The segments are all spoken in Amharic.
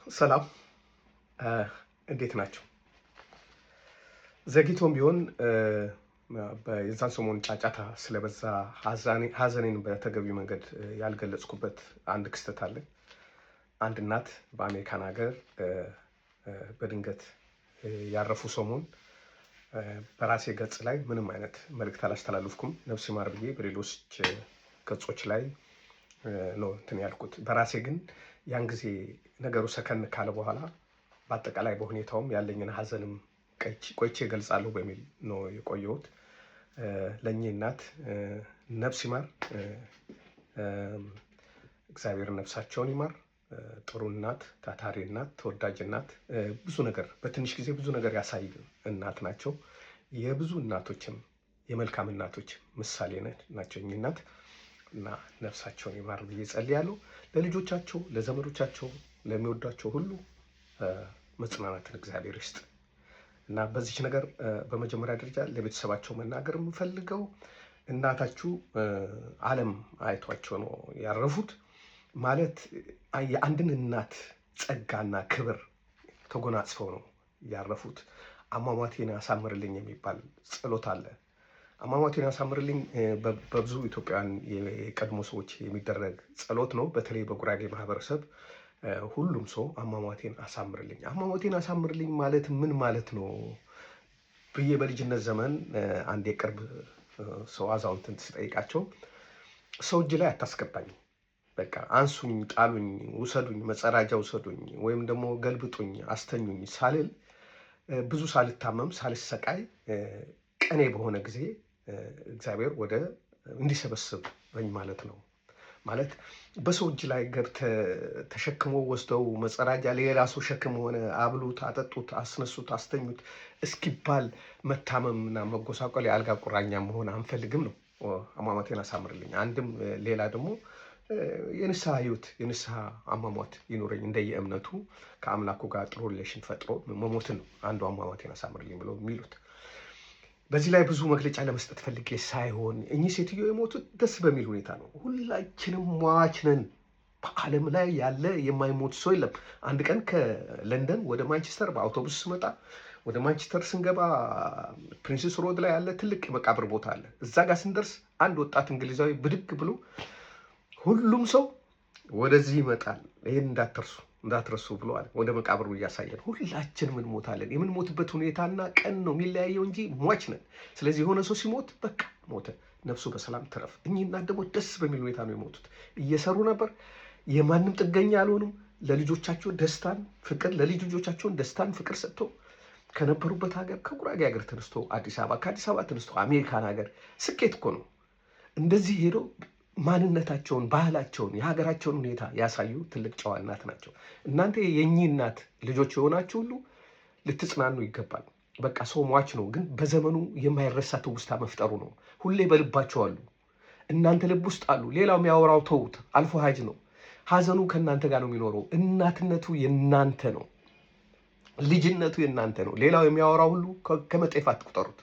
ሰላም እንዴት ናቸው? ዘግይቶም ቢሆን የዛን ሰሞን ጫጫታ ስለበዛ ሀዘኔን በተገቢው መንገድ ያልገለጽኩበት አንድ ክስተት አለ። አንድ እናት በአሜሪካን ሀገር በድንገት ያረፉ ሰሞን በራሴ ገጽ ላይ ምንም አይነት መልእክት አላስተላለፍኩም። ነፍስ ይማር ብዬ በሌሎች ገጾች ላይ ነው እንትን ያልኩት። በራሴ ግን ያን ጊዜ ነገሩ ሰከን ካለ በኋላ በአጠቃላይ በሁኔታውም ያለኝን ሀዘንም ቆይቼ እገልጻለሁ በሚል ነው የቆየሁት። ለእኚህ እናት ነፍስ ይማር፣ እግዚአብሔር ነፍሳቸውን ይማር። ጥሩ እናት፣ ታታሪ እናት፣ ተወዳጅ እናት፣ ብዙ ነገር በትንሽ ጊዜ ብዙ ነገር ያሳዩ እናት ናቸው። የብዙ እናቶችም የመልካም እናቶች ምሳሌ ናቸው እኚህ እናት እና ነፍሳቸውን ይማር ብዬ ጸልያለሁ። ለልጆቻቸው፣ ለዘመዶቻቸው፣ ለሚወዷቸው ሁሉ መጽናናትን እግዚአብሔር ይስጥ እና በዚች ነገር በመጀመሪያ ደረጃ ለቤተሰባቸው መናገር የምፈልገው እናታችሁ ዓለም አይቷቸው ነው ያረፉት። ማለት የአንድን እናት ጸጋና ክብር ተጎናጽፈው ነው ያረፉት። አሟሟቴን ያሳምርልኝ የሚባል ጸሎት አለ። አሟሟቴን ያሳምርልኝ በብዙ ኢትዮጵያውያን የቀድሞ ሰዎች የሚደረግ ጸሎት ነው። በተለይ በጉራጌ ማህበረሰብ ሁሉም ሰው አሟሟቴን አሳምርልኝ፣ አሟሟቴን አሳምርልኝ ማለት ምን ማለት ነው ብዬ በልጅነት ዘመን አንድ የቅርብ ሰው አዛውንትን ስጠይቃቸው ሰው እጅ ላይ አታስገባኝ፣ በቃ አንሱኝ፣ ጣሉኝ፣ ውሰዱኝ፣ መጸዳጃ ውሰዱኝ፣ ወይም ደግሞ ገልብጡኝ፣ አስተኙኝ ሳልል ብዙ ሳልታመም ሳልሰቃይ ቀኔ በሆነ ጊዜ እግዚአብሔር ወደ እንዲሰበስበኝ ማለት ነው። ማለት በሰው እጅ ላይ ገብተህ ተሸክሞ ወስደው መጸዳጃ ሌላ ሰው ሸክም ሆነ አብሉት፣ አጠጡት፣ አስነሱት፣ አስተኙት እስኪባል መታመምና መጎሳቆል የአልጋ ቁራኛ መሆን አንፈልግም ነው። አሟሟቴን አሳምርልኝ። አንድም ሌላ ደግሞ የንስሐ ህይወት የንስሐ አሟሟት ይኖረኝ እንደየእምነቱ ከአምላኩ ጋር ጥሩ ሪሌሽን ፈጥሮ መሞትን ነው አንዱ አሟሟቴን አሳምርልኝ ብለው የሚሉት። በዚህ ላይ ብዙ መግለጫ ለመስጠት ፈልጌ ሳይሆን እኚህ ሴትዮ የሞቱት ደስ በሚል ሁኔታ ነው። ሁላችንም ሟች ነን። በዓለም ላይ ያለ የማይሞት ሰው የለም። አንድ ቀን ከለንደን ወደ ማንቸስተር በአውቶቡስ ስመጣ ወደ ማንቸስተር ስንገባ ፕሪንስስ ሮድ ላይ ያለ ትልቅ የመቃብር ቦታ አለ። እዛ ጋር ስንደርስ አንድ ወጣት እንግሊዛዊ ብድግ ብሎ ሁሉም ሰው ወደዚህ ይመጣል፣ ይህን እንዳትረሱ ብሎ አለ። ወደ መቃብሩ እያሳየን ሁላችንም እንሞታለን። የምንሞትበት ሁኔታና ቀን ነው የሚለያየው እንጂ ሟች ነን። ስለዚህ የሆነ ሰው ሲሞት በቃ ሞተ፣ ነፍሱ በሰላም ትረፍ። እኚህ እናት ደግሞ ደስ በሚል ሁኔታ ነው የሞቱት። እየሰሩ ነበር፣ የማንም ጥገኛ አልሆኑም። ለልጆቻቸው ደስታን ፍቅር ለልጅ ልጆቻቸውን ደስታን ፍቅር ሰጥቶ ከነበሩበት ሀገር ከጉራጌ ሀገር ተነስቶ አዲስ አበባ፣ ከአዲስ አበባ ተነስቶ አሜሪካን ሀገር ስኬት እኮ ነው። እንደዚህ ሄዶ ማንነታቸውን፣ ባህላቸውን፣ የሀገራቸውን ሁኔታ ያሳዩ ትልቅ ጨዋ እናት ናቸው። እናንተ የእኚህ እናት ልጆች የሆናችሁ ሁሉ ልትጽናኑ ይገባል። በቃ ሰው ሟች ነው፣ ግን በዘመኑ የማይረሳ ትውስታ መፍጠሩ ነው። ሁሌ በልባቸው አሉ፣ እናንተ ልብ ውስጥ አሉ። ሌላው የሚያወራው ተውት፣ አልፎ ሀጅ ነው። ሀዘኑ ከእናንተ ጋር ነው የሚኖረው። እናትነቱ የእናንተ ነው፣ ልጅነቱ የእናንተ ነው። ሌላው የሚያወራው ሁሉ ከመጤፍ አትቁጠሩት።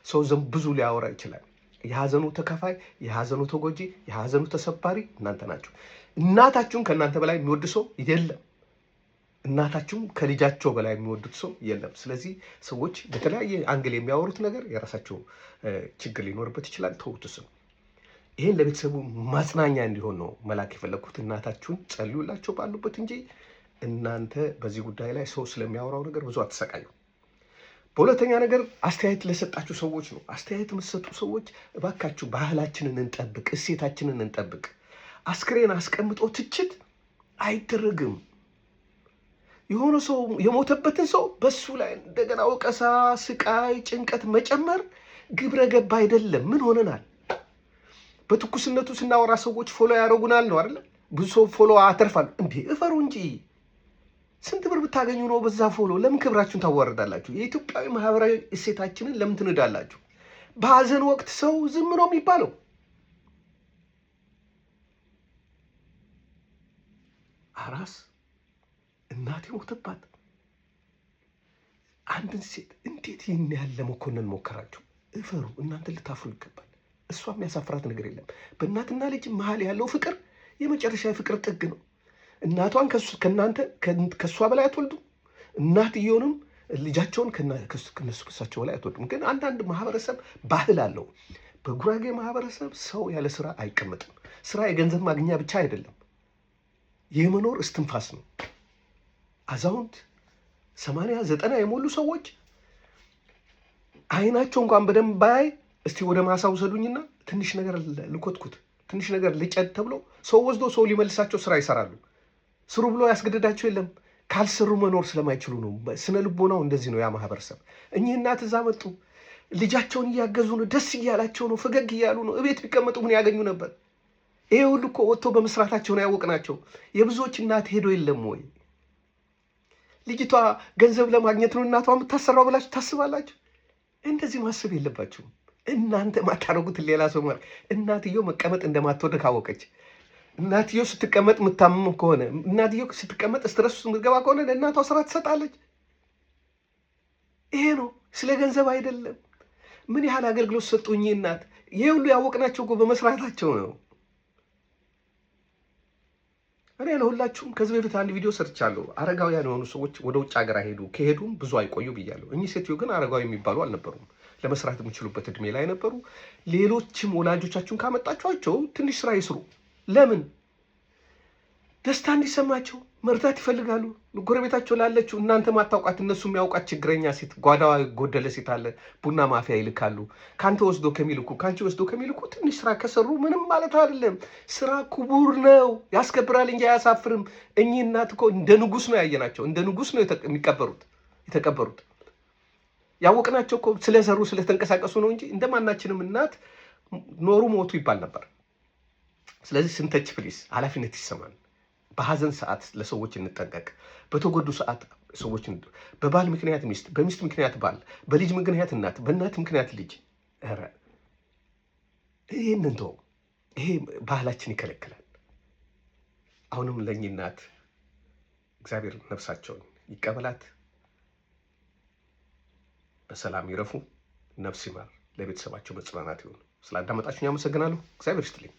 ሰው ብዙ ሊያወራ ይችላል። የሀዘኑ ተካፋይ፣ የሀዘኑ ተጎጂ፣ የሀዘኑ ተሰባሪ እናንተ ናችሁ። እናታችሁን ከእናንተ በላይ የሚወድ ሰው የለም። እናታችሁም ከልጃቸው በላይ የሚወዱት ሰው የለም። ስለዚህ ሰዎች በተለያየ አንግል የሚያወሩት ነገር የራሳቸው ችግር ሊኖርበት ይችላል። ተውትስ ነው። ይህን ለቤተሰቡ ማጽናኛ እንዲሆን ነው መላክ የፈለግኩት። እናታችሁን ጸልዩላቸው ባሉበት እንጂ እናንተ በዚህ ጉዳይ ላይ ሰው ስለሚያወራው ነገር ብዙ አትሰቃዩ። በሁለተኛ ነገር አስተያየት ለሰጣችሁ ሰዎች ነው። አስተያየት የምትሰጡ ሰዎች እባካችሁ ባህላችንን እንጠብቅ፣ እሴታችንን እንጠብቅ። አስክሬን አስቀምጦ ትችት አይደረግም። የሆነ ሰው የሞተበትን ሰው በሱ ላይ እንደገና ወቀሳ፣ ስቃይ፣ ጭንቀት መጨመር ግብረ ገብ አይደለም። ምን ሆነናል? በትኩስነቱ ስናወራ ሰዎች ፎሎ ያደርጉናል ነው አይደለ? ብዙ ሰው ፎሎ አተርፋሉ እንዴ? እፈሩ እንጂ ስንት ብር ብታገኙ ነው በዛ ፎሎ? ለምን ክብራችሁን ታዋርዳላችሁ? የኢትዮጵያዊ ማህበራዊ እሴታችንን ለምን ትንዳላችሁ? በሀዘን ወቅት ሰው ዝም ነው የሚባለው። አራስ እናት የሞተባት አንድን ሴት እንዴት ይህን ያለ መኮንን ሞከራችሁ? እፈሩ። እናንተ ልታፍሩ ይገባል። እሷ የሚያሳፍራት ነገር የለም። በእናትና ልጅ መሀል ያለው ፍቅር የመጨረሻ የፍቅር ጥግ ነው። እናቷን ከእሷ በላይ አትወልዱም። እናትየውንም ልጃቸውን ከእሳቸው በላይ አትወልዱም። ግን አንዳንድ ማህበረሰብ ባህል አለው። በጉራጌ ማህበረሰብ ሰው ያለ ስራ አይቀመጥም። ስራ የገንዘብ ማግኛ ብቻ አይደለም፣ የመኖር እስትንፋስ ነው። አዛውንት 80 90 የሞሉ ሰዎች አይናቸው እንኳን በደንብ ባያይ እስቲ ወደ ማሳ ውሰዱኝና ትንሽ ነገር ልኮትኩት፣ ትንሽ ነገር ልጨድ ተብሎ ሰው ወስዶ ሰው ሊመልሳቸው ስራ ይሰራሉ። ስሩ ብሎ ያስገደዳቸው የለም። ካልሰሩ መኖር ስለማይችሉ ነው። ስነ ልቦናው እንደዚህ ነው ያ ማህበረሰብ። እኚህ እናት እዛ መጡ፣ ልጃቸውን እያገዙ ነው፣ ደስ እያላቸው ነው፣ ፈገግ እያሉ ነው። እቤት ቢቀመጡ ምን ያገኙ ነበር? ይሄ ሁሉ እኮ ወጥቶ በመስራታቸው ነው ያወቅናቸው። የብዙዎች እናት ሄዶ የለም ወይ? ልጅቷ ገንዘብ ለማግኘት ነው እናቷ የምታሰራው ብላችሁ ታስባላችሁ? እንደዚህ ማሰብ የለባችሁም። እናንተ ማታረጉትን ሌላ ሰው ማለት እናትየው መቀመጥ እንደማትወድ ካወቀች፣ እናትየው ስትቀመጥ የምታመም ከሆነ፣ እናትየው ስትቀመጥ ስትረስ የምትገባ ከሆነ ለእናቷ ስራ ትሰጣለች። ይሄ ነው፣ ስለ ገንዘብ አይደለም። ምን ያህል አገልግሎት ሰጡኝ እናት። ይሄ ሁሉ ያወቅናቸው እኮ በመስራታቸው ነው። እኔ ለሁላችሁም ከዚህ በፊት አንድ ቪዲዮ ሰርቻለሁ። አረጋውያን የሆኑ ሰዎች ወደ ውጭ ሀገር ሄዱ፣ ከሄዱም ብዙ አይቆዩ ብያለሁ። እኚህ ሴትዮ ግን አረጋዊ የሚባሉ አልነበሩም። ለመስራት የሚችሉበት እድሜ ላይ ነበሩ። ሌሎችም ወላጆቻችሁን ካመጣችኋቸው ትንሽ ስራ ይስሩ። ለምን? ደስታ እንዲሰማቸው መርዳት ይፈልጋሉ። ጎረቤታቸው ላለችው እናንተ ማታውቃት እነሱ የሚያውቃት ችግረኛ ሴት፣ ጓዳዋ ጎደለ ሴት አለ፣ ቡና ማፊያ ይልካሉ። ከአንተ ወስዶ ከሚልኩ ከአንቺ ወስዶ ከሚልኩ ትንሽ ስራ ከሰሩ ምንም ማለት አይደለም። ስራ ክቡር ነው፣ ያስከብራል እንጂ አያሳፍርም። እኚህ እናት እኮ እንደ ንጉስ ነው ያየናቸው፣ እንደ ንጉስ ነው የተቀበሩት። ያወቅናቸው እኮ ስለሰሩ ስለተንቀሳቀሱ ነው እንጂ እንደማናችንም እናት ኖሩ ሞቱ ይባል ነበር። ስለዚህ ስንተች ፕሊስ ኃላፊነት ይሰማል። በሀዘን ሰዓት ለሰዎች እንጠንቀቅ። በተጎዱ ሰዓት ሰዎች፣ በባል ምክንያት ሚስት፣ በሚስት ምክንያት ባል፣ በልጅ ምክንያት እናት፣ በእናት ምክንያት ልጅ። ኧረ ይህንን ተው፣ ይሄ ባህላችን ይከለክላል። አሁንም ለእኚህ እናት እግዚአብሔር ነፍሳቸውን ይቀበላት፣ በሰላም ይረፉ፣ ነፍስ ይማር፣ ለቤተሰባቸው መጽናናት ይሁን። ስላዳመጣችሁኝ አመሰግናለሁ። እግዚአብሔር ይስጥልኝ።